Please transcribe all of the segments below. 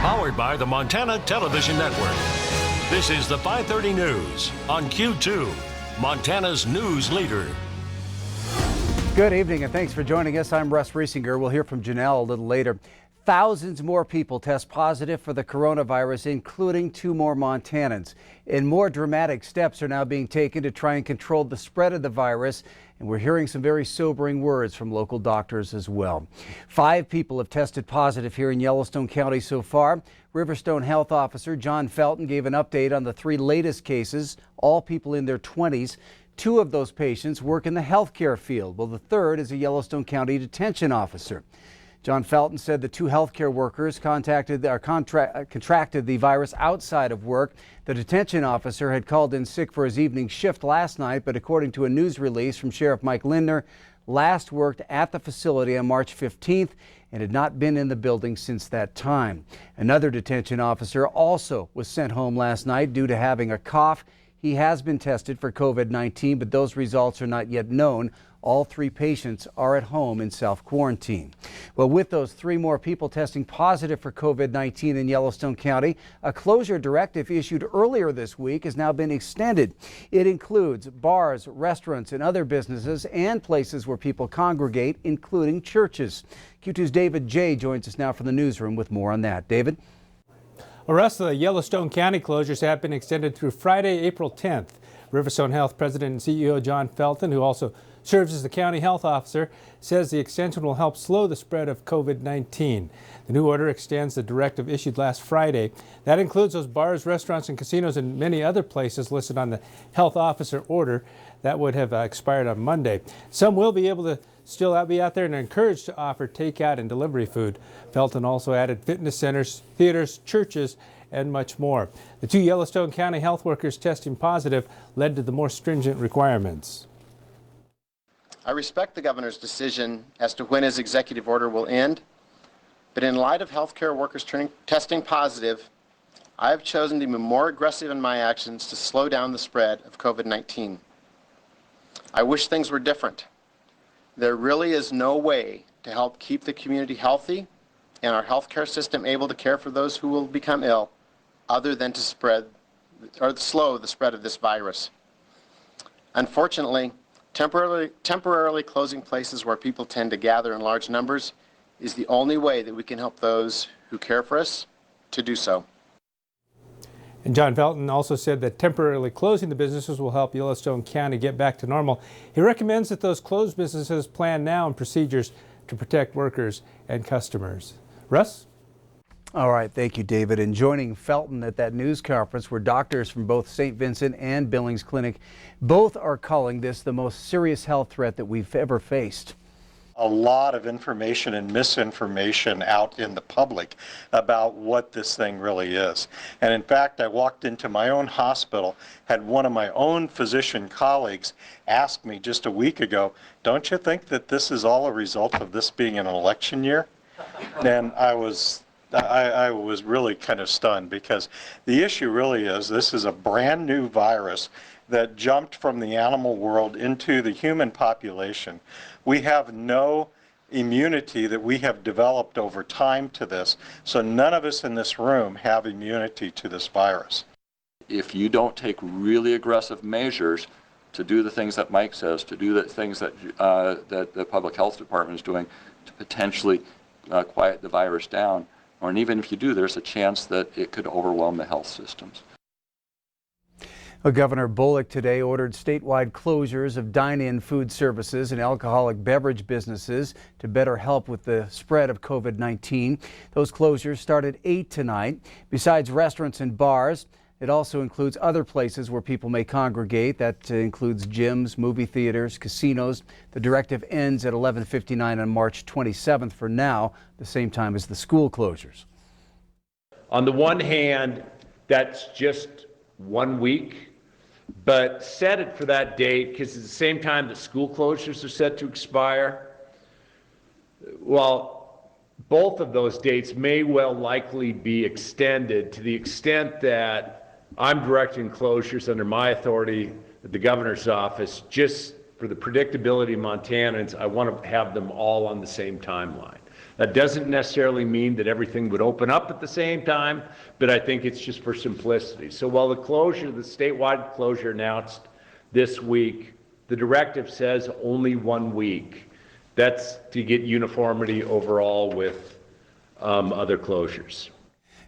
Powered by the Montana Television Network. This is the 530 News on Q2, Montana's news leader. Good evening and thanks for joining us. I'm Russ Riesinger. We'll hear from Janelle a little later. Thousands more people test positive for the coronavirus, including 2 more Montanans. And more dramatic steps are now being taken to try and control the spread of the virus. And we're hearing some very sobering words from local doctors as well. 5 people have tested positive here in Yellowstone County so far. Riverstone Health Officer John Felton gave an update on the 3 latest cases, all people in their 20s. 2 of those patients work in the healthcare field, while the 3rd is a Yellowstone County detention officer. John Felton said the 2 healthcare workers contracted the virus outside of work. The detention officer had called in sick for his evening shift last night, but according to a news release from Sheriff Mike Lindner, last worked at the facility on March 15th and had not been in the building since that time. Another detention officer also was sent home last night due to having a cough. He has been tested for COVID-19, but those results are not yet known. All 3 patients are at home in self-quarantine. Well, with those 3 more people testing positive for COVID-19 in Yellowstone County, a closure directive issued earlier this week has now been extended. It includes bars, restaurants, and other businesses and places where people congregate, including churches. Q2's David J. joins us now from the newsroom with more on that. David? The rest of the Yellowstone County closures have been extended through Friday, April 10th. Riverstone Health President and CEO John Felton, who also serves as the county health officer, says the extension will help slow the spread of COVID-19. The new order extends the directive issued last Friday. That includes those bars, restaurants, and casinos and many other places listed on the health officer order that would have expired on Monday. Some will be able to still be out there and are encouraged to offer takeout and delivery food. Felton also added fitness centers, theaters, churches, and much more. The 2 Yellowstone County health workers testing positive led to the more stringent requirements. I respect the governor's decision as to when his executive order will end, but in light of healthcare workers testing positive, I have chosen to be more aggressive in my actions to slow down the spread of COVID-19. I wish things were different. There really is no way to help keep the community healthy and our healthcare system able to care for those who will become ill other than to slow the spread of this virus. Unfortunately, temporarily closing places where people tend to gather in large numbers is the only way that we can help those who care for us to do so. And John Felton also said that temporarily closing the businesses will help Yellowstone County get back to normal. He recommends that those closed businesses plan now and procedures to protect workers and customers. Russ? All right, thank you, David. And joining Felton at that news conference were doctors from both St. Vincent and Billings Clinic. Both are calling this the most serious health threat that we've ever faced. A lot of information and misinformation out in the public about what this thing really is. And in fact, I walked into my own hospital, had one of my own physician colleagues ask me just a week ago, don't you think that this is all a result of this being an election year? And I was really kind of stunned, because the issue really is this is a brand new virus that jumped from the animal world into the human population. We have no immunity that we have developed over time to this, so none of us in this room have immunity to this virus. If you don't take really aggressive measures to do the things that Mike says, to do the things that the public health department is doing to potentially quiet the virus down, and even if you do, there's a chance that it could overwhelm the health systems. Well, Governor Bullock today ordered statewide closures of dine-in food services and alcoholic beverage businesses to better help with the spread of COVID-19. Those closures start at 8 tonight. Besides restaurants and bars, it also includes other places where people may congregate. That includes gyms, movie theaters, casinos. The directive ends at 11:59 on March 27th for now, the same time as the school closures. On the one hand, that's just 1 week, but set it for that date because at the same time that school closures are set to expire. Well, both of those dates may well likely be extended to the extent that I'm directing closures under my authority at the governor's office. Just for the predictability of Montanans, I want to have them all on the same timeline. That doesn't necessarily mean that everything would open up at the same time, but I think it's just for simplicity. So while the statewide closure announced this week, the directive says only 1 week. That's to get uniformity overall with other closures.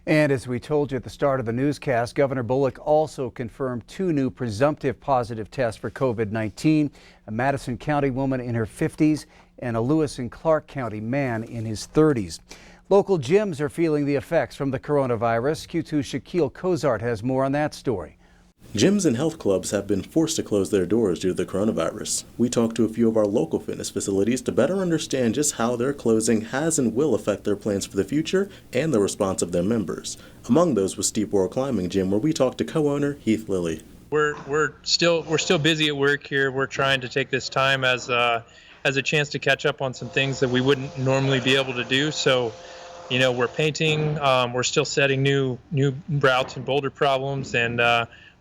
And as we told you at the start of the newscast, Governor Bullock also confirmed 2 new presumptive positive tests for COVID-19, a Madison County woman in her 50s and a Lewis and Clark County man in his 30s. Local gyms are feeling the effects from the coronavirus. Q2's Shaquille Cozart has more on that story. Gyms and health clubs have been forced to close their doors due to the coronavirus. We talked to a few of our local fitness facilities to better understand just how their closing has and will affect their plans for the future and the response of their members. Among those was Steep World Climbing Gym, where we talked to co-owner Heath Lilly. We're still busy at work here. We're trying to take this time as a chance to catch up on some things that we wouldn't normally be able to do. So, we're painting. We're still setting new routes and boulder problems, and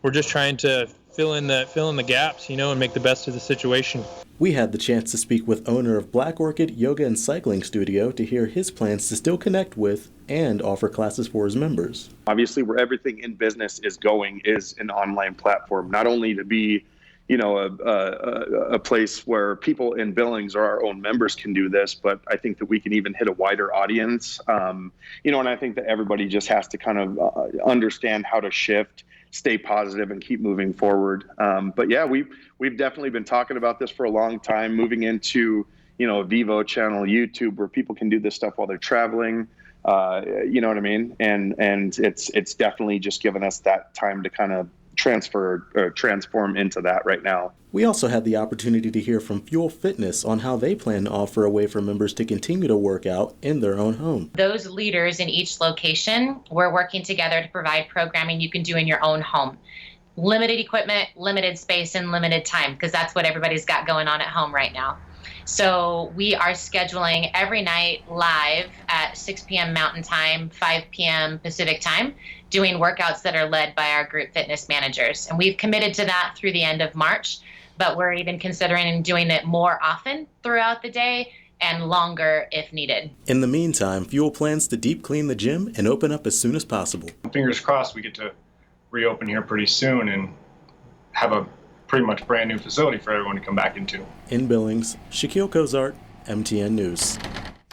we're just trying to fill in the gaps, and make the best of the situation. We had the chance to speak with owner of Black Orchid Yoga and Cycling Studio to hear his plans to still connect with and offer classes for his members. Obviously, where everything in business is going is an online platform, not only to be a place where people in Billings or our own members can do this, but I think that we can even hit a wider audience. And I think that everybody just has to kind of understand how to shift, stay positive, and keep moving forward. But yeah, we've definitely been talking about this for a long time, moving into, a Vivo channel, YouTube, where people can do this stuff while they're traveling. You know what I mean? And it's definitely just given us that time to kind of transform into that right now. We also had the opportunity to hear from Fuel Fitness on how they plan to offer a way for members to continue to work out in their own home. Those leaders in each location, we're working together to provide programming you can do in your own home. Limited equipment, limited space, and limited time, because that's what everybody's got going on at home right now. So we are scheduling every night live at 6 p.m. Mountain Time, 5 p.m. Pacific Time, doing workouts that are led by our group fitness managers. And we've committed to that through the end of March, but we're even considering doing it more often throughout the day and longer if needed. In the meantime, Fuel plans to deep clean the gym and open up as soon as possible. Fingers crossed we get to reopen here pretty soon and have a pretty much brand new facility for everyone to come back into. In Billings, Shaquille Cozart, MTN News.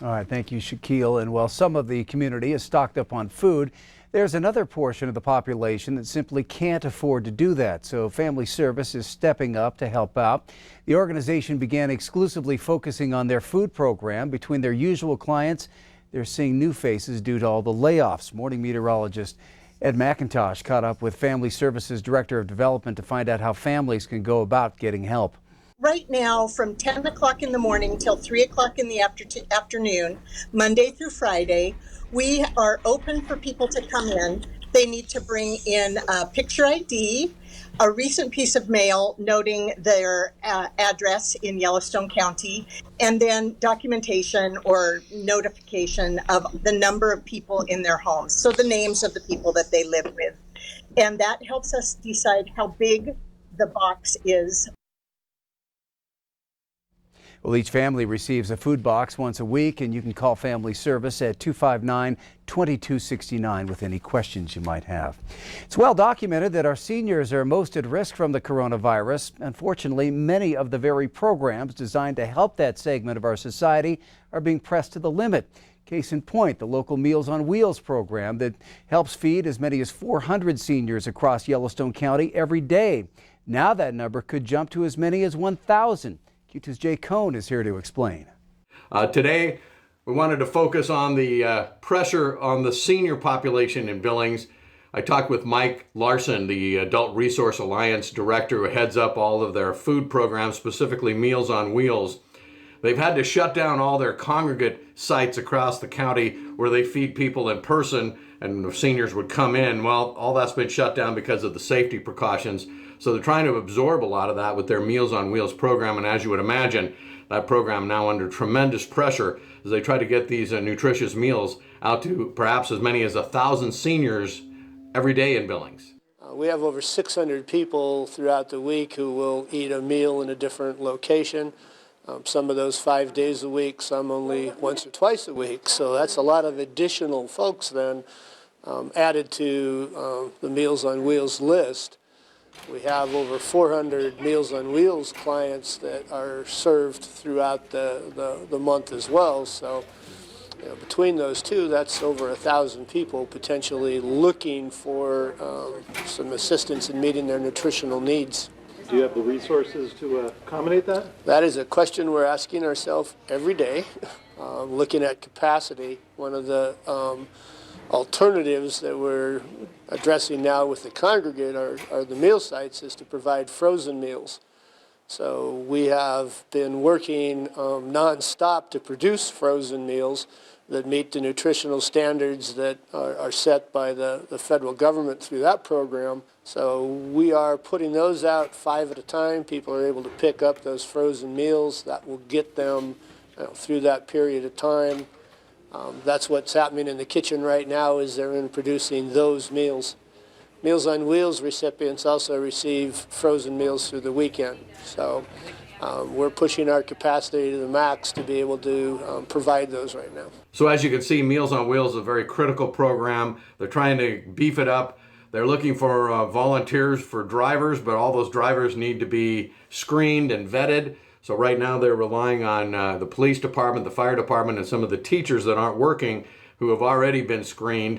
All right, thank you, Shaquille. And while some of the community is stocked up on food, there's another portion of the population that simply can't afford to do that. So Family Service is stepping up to help out. The organization began exclusively focusing on their food program. Between their usual clients, they're seeing new faces due to all the layoffs. Morning meteorologist Ed McIntosh caught up with Family Services Director of Development to find out how families can go about getting help. Right now, from 10 o'clock in the morning till 3 o'clock in the afternoon, Monday through Friday, we are open for people to come in. They need to bring in a picture ID, a recent piece of mail noting their address in Yellowstone County, and then documentation or notification of the number of people in their homes. So the names of the people that they live with. And that helps us decide how big the box is. Well, each family receives a food box once a week, and you can call Family Service at 259-2269 with any questions you might have. It's well documented that our seniors are most at risk from the coronavirus. Unfortunately, many of the very programs designed to help that segment of our society are being pressed to the limit. Case in point, the local Meals on Wheels program that helps feed as many as 400 seniors across Yellowstone County every day. Now that number could jump to as many as 1,000. Q2's Jay Cohn is here to explain. Today, we wanted to focus on the pressure on the senior population in Billings. I talked with Mike Larson, the Adult Resource Alliance director who heads up all of their food programs, specifically Meals on Wheels. They've had to shut down all their congregate sites across the county where they feed people in person and the seniors would come in. Well, all that's been shut down because of the safety precautions. So they're trying to absorb a lot of that with their Meals on Wheels program. And as you would imagine, that program now under tremendous pressure as they try to get these nutritious meals out to perhaps as many as 1,000 seniors every day in Billings. We have over 600 people throughout the week who will eat a meal in a different location. Some of those 5 days a week, some only once or twice a week. So that's a lot of additional folks then added to the Meals on Wheels list. We have over 400 Meals on Wheels clients that are served throughout the month as well. So between those two, that's over 1,000 people potentially looking for some assistance in meeting their nutritional needs. Do you have the resources to accommodate that? That is a question we're asking ourselves every day, looking at capacity. One of the alternatives that we're addressing now with the congregate are the meal sites is to provide frozen meals. So we have been working nonstop to produce frozen meals that meet the nutritional standards that are set by the federal government through that program. So we are putting those out 5 at a time. People are able to pick up those frozen meals. That will get them through that period of time. That's what's happening in the kitchen right now is they're in producing those meals. Meals on Wheels recipients also receive frozen meals through the weekend. So we're pushing our capacity to the max to be able to provide those right now. So as you can see, Meals on Wheels is a very critical program. They're trying to beef it up. They're looking for volunteers for drivers, but all those drivers need to be screened and vetted. So right now they're relying on the police department, the fire department, and some of the teachers that aren't working who have already been screened,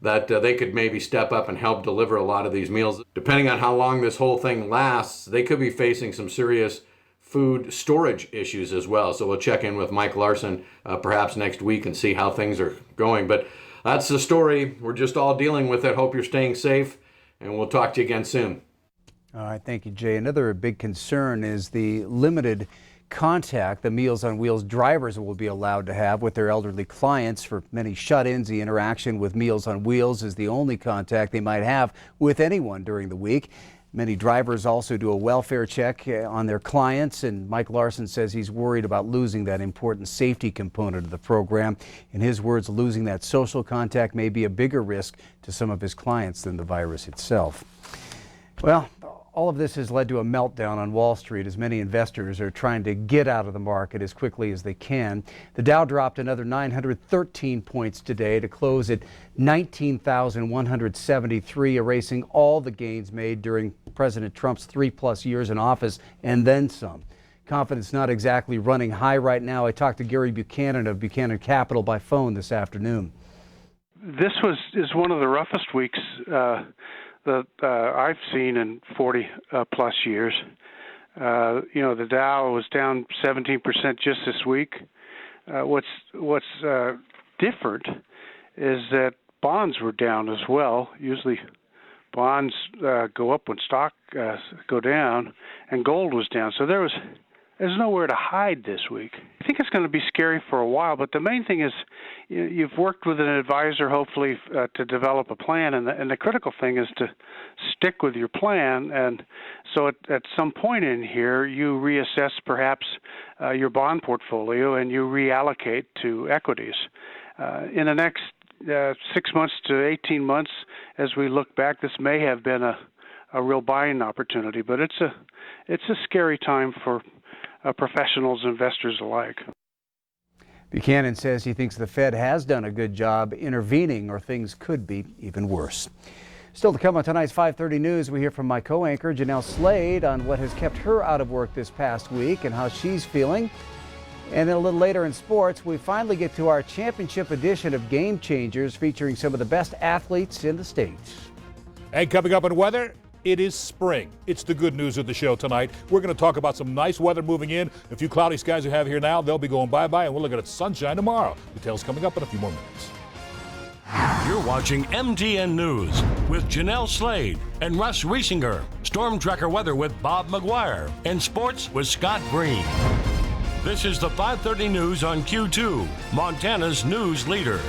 that they could maybe step up and help deliver a lot of these meals. Depending on how long this whole thing lasts, they could be facing some serious food storage issues as well. So we'll check in with Mike Larson perhaps next week and see how things are going. But that's the story. We're just all dealing with it. Hope you're staying safe, and we'll talk to you again soon. All right, thank you, Jay. Another big concern is the limited contact the Meals on Wheels drivers will be allowed to have with their elderly clients. For many shut-ins, the interaction with Meals on Wheels is the only contact they might have with anyone during the week. Many drivers also do a welfare check on their clients, and Mike Larson says he's worried about losing that important safety component of the program. In his words, losing that social contact may be a bigger risk to some of his clients than the virus itself. Well, all of this has led to a meltdown on Wall Street as many investors are trying to get out of the market as quickly as they can. The Dow dropped another 913 points today to close at 19,173, erasing all the gains made during President Trump's 3+ years in office and then some. Confidence not exactly running high right now. I talked to Gary Buchanan of Buchanan Capital by phone this afternoon. This is one of the roughest weeks that I've seen in 40 plus years. The Dow was down 17% just this week. What's different is that bonds were down as well. Usually bonds go up when stocks go down, and gold was down. So there's nowhere to hide this week. I think it's going to be scary for a while, but the main thing is you've worked with an advisor, hopefully, to develop a plan, and the critical thing is to stick with your plan. And so at some point in here, you reassess perhaps your bond portfolio and you reallocate to equities. In the next 6 months to 18 months, as we look back, this may have been a real buying opportunity, but it's a scary time for professionals, investors alike. Buchanan says he thinks the Fed has done a good job intervening, or things could be even worse. Still to come on tonight's 5:30 News, we hear from my co-anchor Janelle Slade on what has kept her out of work this past week and how she's feeling. And then a little later in sports, we finally get to our championship edition of Game Changers, featuring some of the best athletes in the state. And coming up in weather, it is spring. It's the good news of the show tonight. We're going to talk about some nice weather moving in. A few cloudy skies we have here now, they'll be going bye-bye, and we'll look at sunshine tomorrow. Details coming up in a few more minutes. You're watching MTN News with Janelle Slade and Russ Riesinger. Storm Tracker weather with Bob McGuire. And sports with Scott Green. This is the 5:30 News on Q2, Montana's news leader.